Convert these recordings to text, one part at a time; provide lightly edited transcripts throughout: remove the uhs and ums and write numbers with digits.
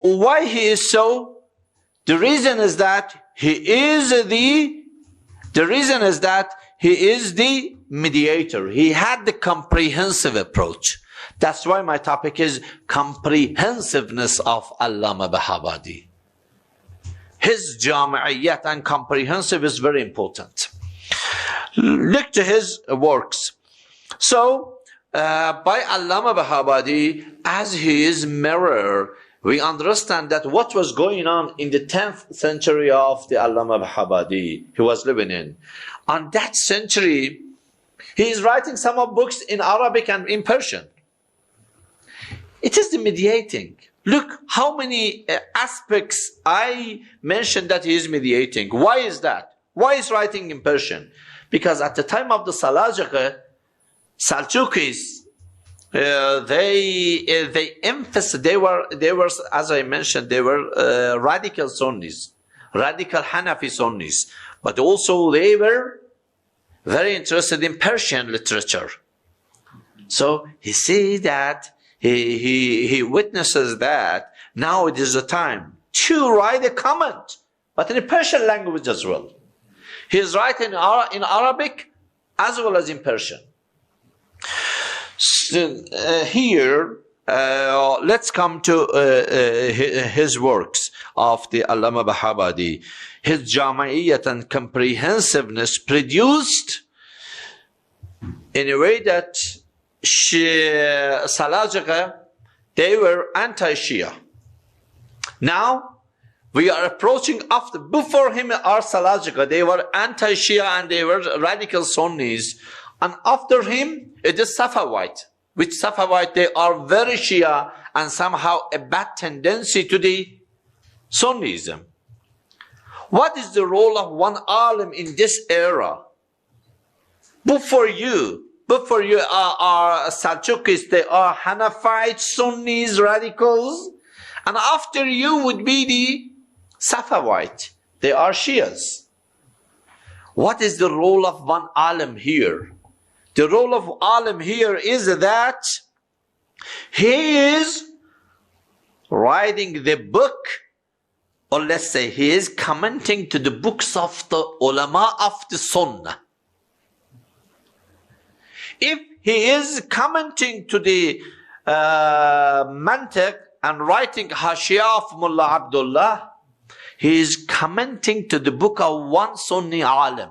Why he is so? The reason is that he is the mediator. He had the comprehensive approach. That's why my topic is comprehensiveness of Allama Behabadi. His jami'iyat and comprehensive is very important. Look to his works. So, by Allama Behabadi, as he is mirror, we understand that what was going on in the 10th century of the Allama Behabadi he was living in. On that century, he is writing some of books in Arabic and in Persian. It is the mediating. Look how many aspects I mentioned that he is mediating. Why is that? Why is writing in Persian? Because at the time of the Seljuqis, they emphasized, they were, as I mentioned, they were radical Sunnis, radical Hanafi Sunnis, but also they were very interested in Persian literature. So he sees that, he witnesses that now it is the time to write a comment, but in the Persian language as well. He is writing in Arabic as well as in Persian. Here, let's come to his works of the Allama Behabadi. His jami'iyat and comprehensiveness produced in a way that Salajika, they were anti-Shia. Now, we are approaching after, before him are Salajika, they were anti-Shia and they were radical Sunnis. And after him, it is Safawite. Which Safawite, they are very Shia and somehow a bad tendency to the Sunnism. What is the role of one alim in this era? Before you are Seljuqis, they are Hanafite, Sunnis, radicals. And after you would be the Safawite. They are Shias. What is the role of one alim here? The role of alim here is that he is writing the book, or let's say he is commenting to the books of the ulama of the Sunnah. If he is commenting to the Mantiq and writing Hashia of Mullah Abdullah, he is commenting to the book of one Sunni alim.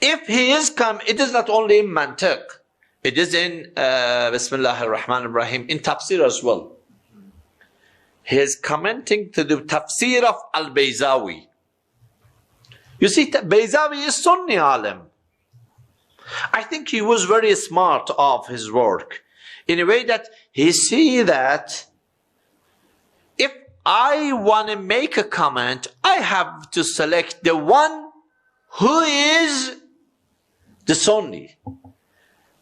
If he is it is not only in Mantiq, it is in Bismillah ar-Rahman ar-Rahim, in Tafsir as well. He is commenting to the Tafsir of Al-Bayzawi. You see, Bayzawi is Sunni alim. I think he was very smart of his work, in a way that he see that if I want to make a comment, I have to select the one who is the Sunni.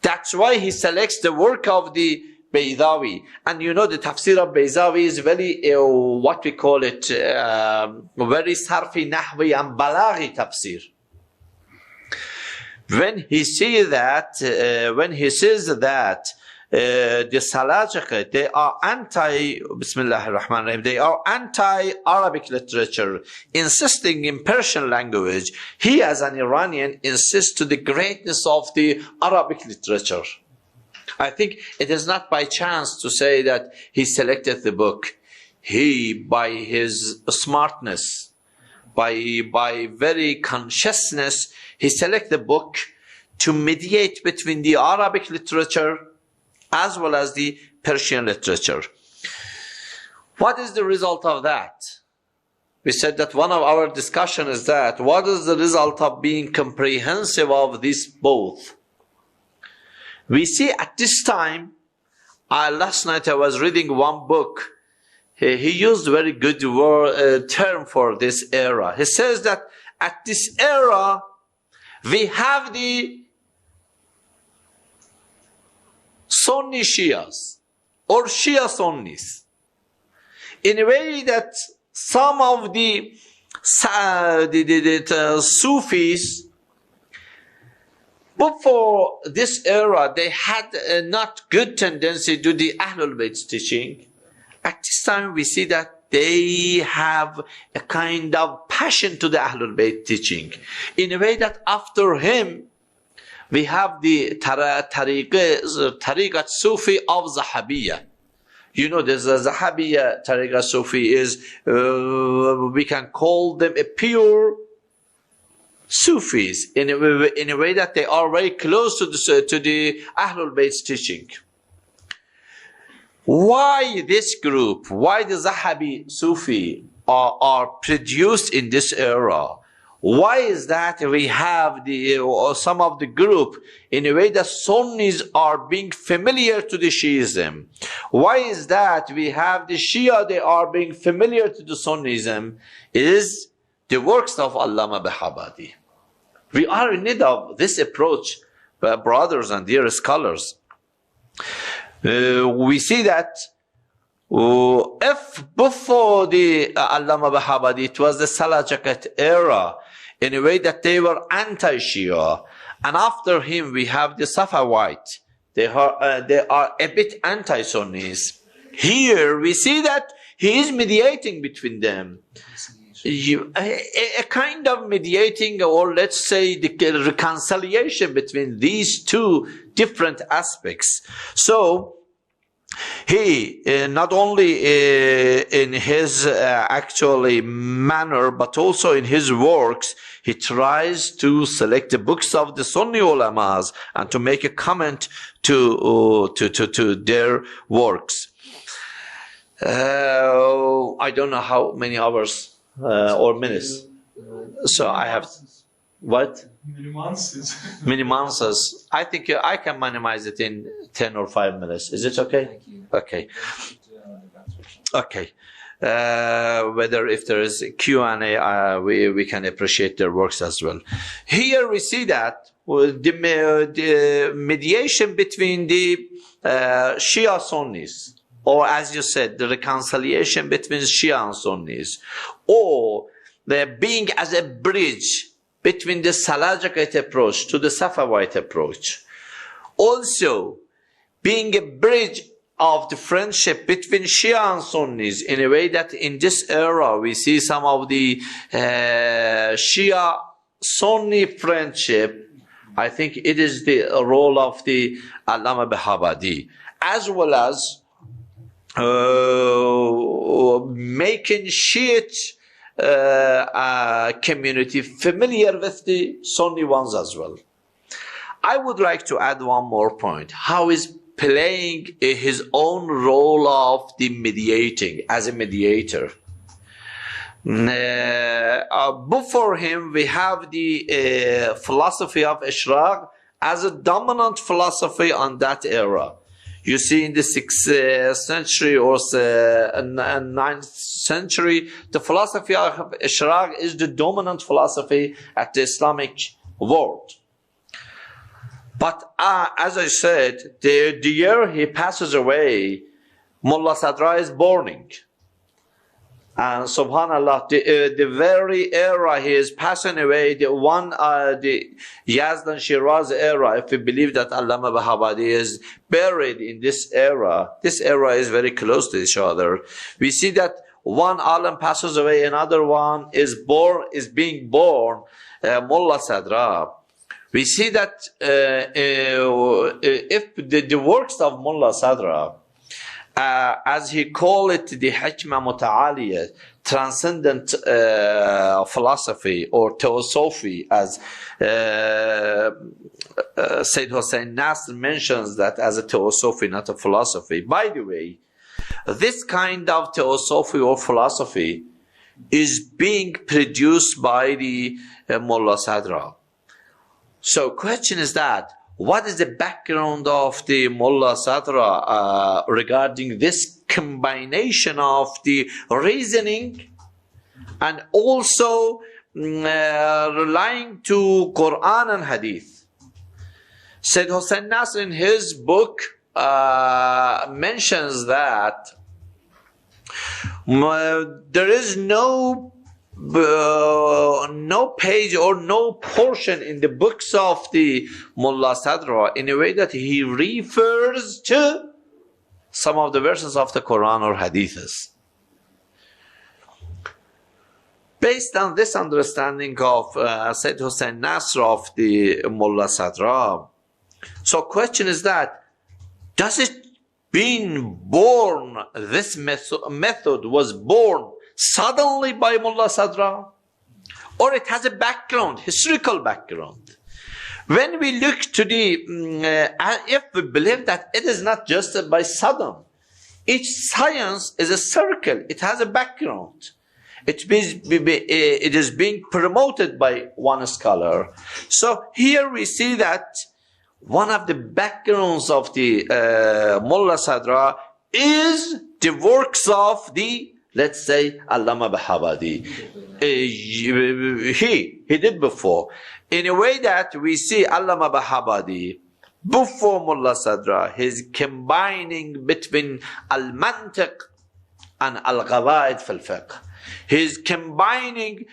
That's why he selects the work of the Bayzawi. And you know the tafsir of Bayzawi is very, what we call it, very sarfi, nahwi and balaghi tafsir. When he says that, the Salajika, they are Bismillah ar-Rahman ar-Rahim, they are anti-Arabic literature, insisting in Persian language. He, as an Iranian, insists to the greatness of the Arabic literature. I think it is not by chance to say that he selected the book. He, by his smartness, by very consciousness, he selected the book to mediate between the Arabic literature as well as the Persian literature. What is the result of that? We said that one of our discussion is that what is the result of being comprehensive of these both? We see at this time, last night I was reading one book. He used a very good term for this era. He says that at this era, we have the Sunni Shias or Shia Sunnis, in a way that some of the Sufis before this era, they had not good tendency to the Ahlul Bayt's teaching, At this time, we see that they have a kind of passion to the Ahlul Bayt teaching. In a way that after him, we have the Tariqat Sufi of Zahabiyya. You know, there's a Zahabiyya Tariqat Sufi is, we can call them a pure Sufis in a way that they are very close to the Ahlul Bayt's teaching. Why this group, why the Zahabi Sufi are produced in this era? Why is that we have some of the group in a way that Sunnis are being familiar to the Shiism? Why is that we have the Shia, they are being familiar to the Sunnism? Is the works of Allama Behabadi. We are in need of this approach, brothers and dear scholars. We see that if before the Allama Behabadi it was the Salajaqat era, in a way that they were anti-Shia, and after him we have the Safawites. They are a bit anti-Sunnis. Here we see that he is mediating between them. A kind of mediating, or let's say the reconciliation between these two different aspects. So he not only in his actually manner, but also in his works, he tries to select the books of the Sunni ulamas and to make a comment to their works. I don't know how many hours or minutes. So I have what? Many months. I think I can minimize it in 10 or 5 minutes. Is it okay? Okay. Okay. Whether if there is Q&A, we can appreciate their works as well. Here we see that the mediation between the Shia Sunnis, or as you said, the reconciliation between Shia and Sunnis, or the being as a bridge between the Salajaqite approach to the Safawite approach. Also, being a bridge of the friendship between Shia and Sunnis, in a way that in this era we see some of the Shia-Sunni friendship. I think it is the role of the Allama Behabadi, as well as making Shiite community familiar with the Sunni ones as well. I would like to add one more point. How is playing his own role of the mediating, as a mediator. Before him, we have the philosophy of Ishraq as a dominant philosophy on that era. You see in the 6th century or 9th century, the philosophy of Ishraq is the dominant philosophy at the Islamic world. But as I said, the year he passes away, Mullah Sadra is burning. And subhanallah, the very era he is passing away, the Yazdan Shiraz era, if we believe that Allama Behabadi is buried in this era is very close to each other. We see that one alim passes away, another one is being born, Mullah Sadra. We see that if the works of Mullah Sadra, as he called it, the Hikmah Muta'aliyah, transcendent philosophy or Theosophy, as Sayyid Hussein Nasr mentions that as a Theosophy, not a philosophy. By the way, this kind of Theosophy or philosophy is being produced by the Mullah Sadra. So question is that, what is the background of the Mullah Sadra regarding this combination of the reasoning and also relying to Quran and Hadith? Sayyid Hussein Nasr in his book mentions that there is no page or no portion in the books of the Mullah Sadra in a way that he refers to some of the verses of the Quran or Hadiths. Based on this understanding of Sayyid Hussein Nasr of the Mullah Sadra, so question is that, does it being born, this method was born suddenly by Mullah Sadra? Or it has a background, historical background? When we look to the, if we believe that it is not just by sudden, each science is a circle, it has a background. It is being promoted by one scholar. So here we see that one of the backgrounds of the Mullah Sadra is the works of the, let's say, Allama Behabadi. He did before. In a way that we see Allama Behabadi, before Mullah Sadra, he's combining between al-mantiq and al-qawaid fil fiqh. He's combining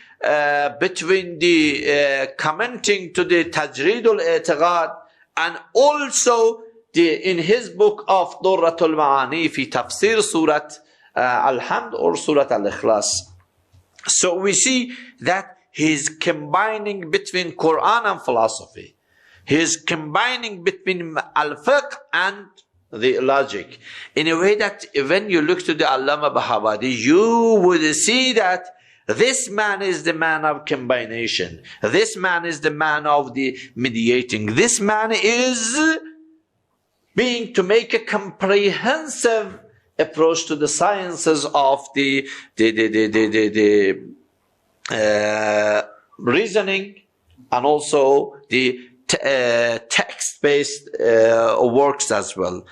between the commenting to the Tajrid al-i'tiqad and also in his book of Durratul Ma'ani fi tafsir Surat Al-Hamd or Surat Al-Ikhlas. So we see that he's combining between Quran and philosophy. He's combining between al-fiqh and the logic. In a way that when you look to the Allama Behabadi, you would see that this man is the man of combination. This man is the man of the mediating. This man is being to make a comprehensive approach to the sciences of the reasoning and also the text-based works as well.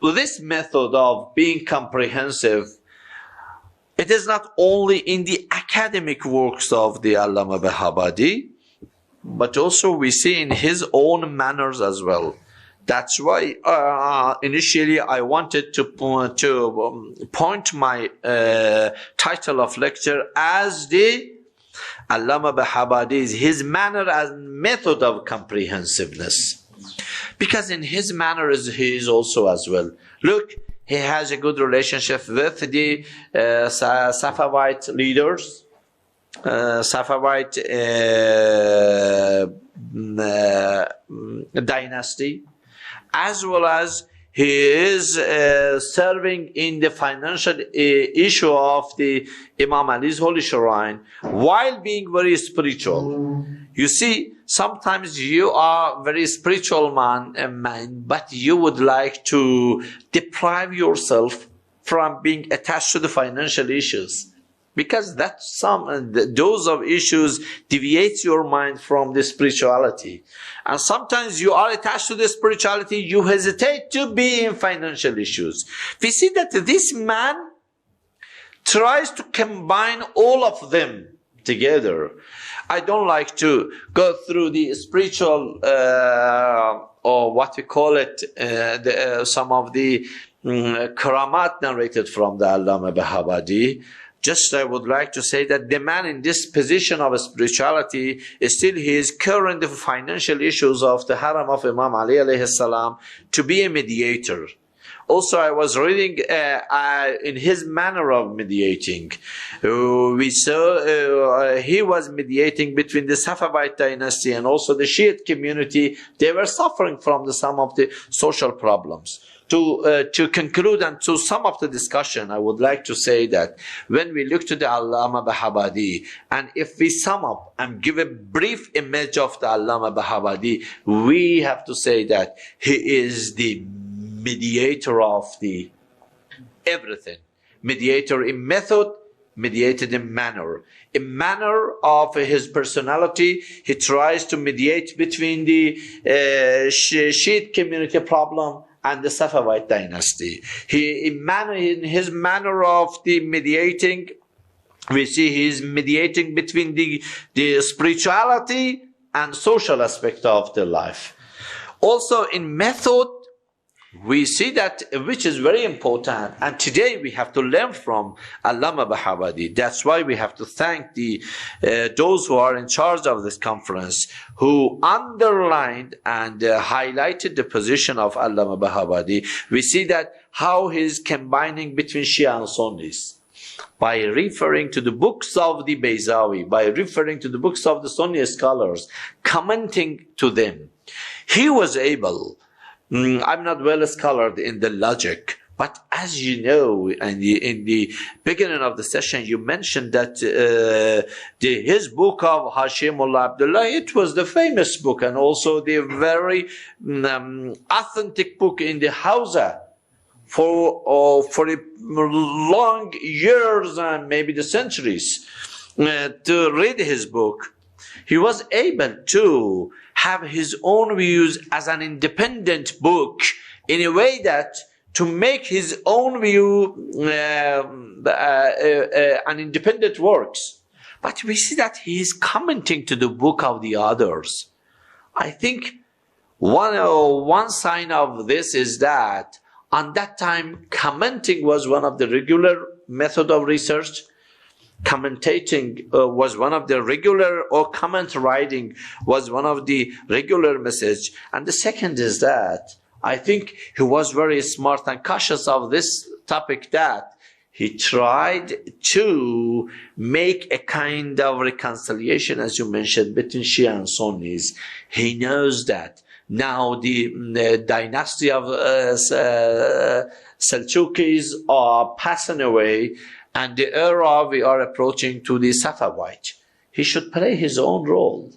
This method of being comprehensive, it is not only in the academic works of the Allama Behabadi, but also we see in his own manners as well. That's why initially I wanted to point my title of lecture as the Allama Behabadi's, his manner and method of comprehensiveness. Because in his manners he is also as well. Look, he has a good relationship with the Safavid leaders, Safavid dynasty, as well as he is serving in the financial issue of the Imam Ali's Holy Shrine while being very spiritual. You see, sometimes you are very spiritual man, but you would like to deprive yourself from being attached to the financial issues. Because those of issues deviates your mind from the spirituality. And sometimes you are attached to the spirituality, you hesitate to be in financial issues. We see that this man tries to combine all of them together. I don't like to go through the spiritual, or what we call it, some of the karamat narrated from the Allama Behabadi. Just I would like to say that the man in this position of spirituality is still he is current the financial issues of the haram of Imam Ali alayhi salam to be a mediator. Also, I was reading in his manner of mediating. We saw he was mediating between the Safavid dynasty and also the Shiite community. They were suffering from some of the social problems. To conclude and to sum up the discussion, I would like to say that when we look to the Allama Behabadi, and if we sum up and give a brief image of the Allama Behabadi, we have to say that he is the mediator of the everything. Mediator in method, mediated in manner. In manner of his personality, he tries to mediate between the Shiite community problem and the Safavid dynasty. In his manner of the mediating, we see he is mediating between the spirituality and social aspect of the life. Also in method, we see that, which is very important, and today we have to learn from Allama Behabadi. That's why we have to thank those who are in charge of this conference, who underlined and highlighted the position of Allama Behabadi. We see that how he is combining between Shia and Sunnis by referring to the books of the Bayzawi, by referring to the books of the Sunni scholars, commenting to them. He was able. I'm not well scholared in the logic, but as you know, in the beginning of the session, you mentioned that his book of Hashim Mullah Abdullah, it was the famous book, and also the very authentic book in the Hausa for long years and maybe the centuries to read his book. He was able to have his own views as an independent book in a way that to make his own view an independent works. But we see that he is commenting to the book of the others. I think one sign of this is that on that time, commenting was one of the regular method of research. Commentating was one of the regular, or comment writing was one of the regular message. And the second is that I think he was very smart and cautious of this topic, that he tried to make a kind of reconciliation, as you mentioned, between Shia and Sunnis. He knows that now the dynasty of Seljuqis are passing away, and the era we are approaching to the Safavid. He should play his own role.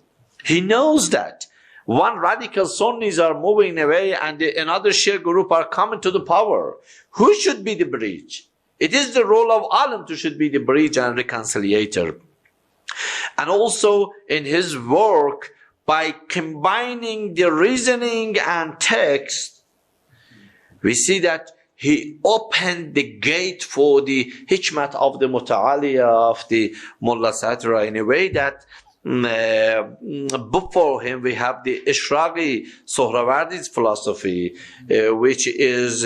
He knows that one radical Sunnis are moving away and another Shia group are coming to the power. Who should be the bridge? It is the role of Alim to should be the bridge and reconciliator. And also in his work, by combining the reasoning and text, we see that he opened the gate for the hikmat of the muta'aliya of the Mullah Sadra in a way that before him we have the Ishraqi Sohravardi's philosophy, which is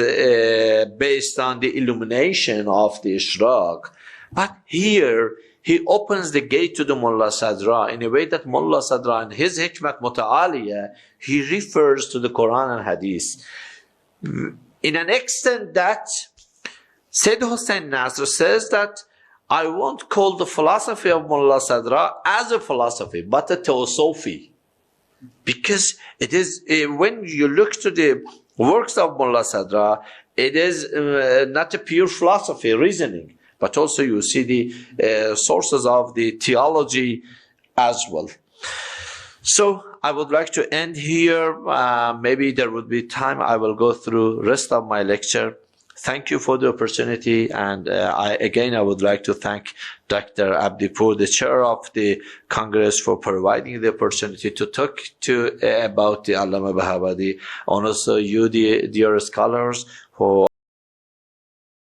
based on the illumination of the Ishraq. But here he opens the gate to the Mullah Sadra in a way that Mullah Sadra in his hikmat muta'aliya, he refers to the Quran and Hadith. In an extent that Sayyid Hussein Nasr says that I won't call the philosophy of Mullah Sadra as a philosophy, but a theosophy. Because it is, when you look to the works of Mullah Sadra, it is not a pure philosophy, reasoning, but also you see the sources of the theology as well. So I would like to end here. Maybe there would be time. I will go through rest of my lecture. Thank you for the opportunity. And I would like to thank Dr. Abdipur, the chair of the Congress, for providing the opportunity to talk about the Allama Behabadi. And also you, the dear scholars, who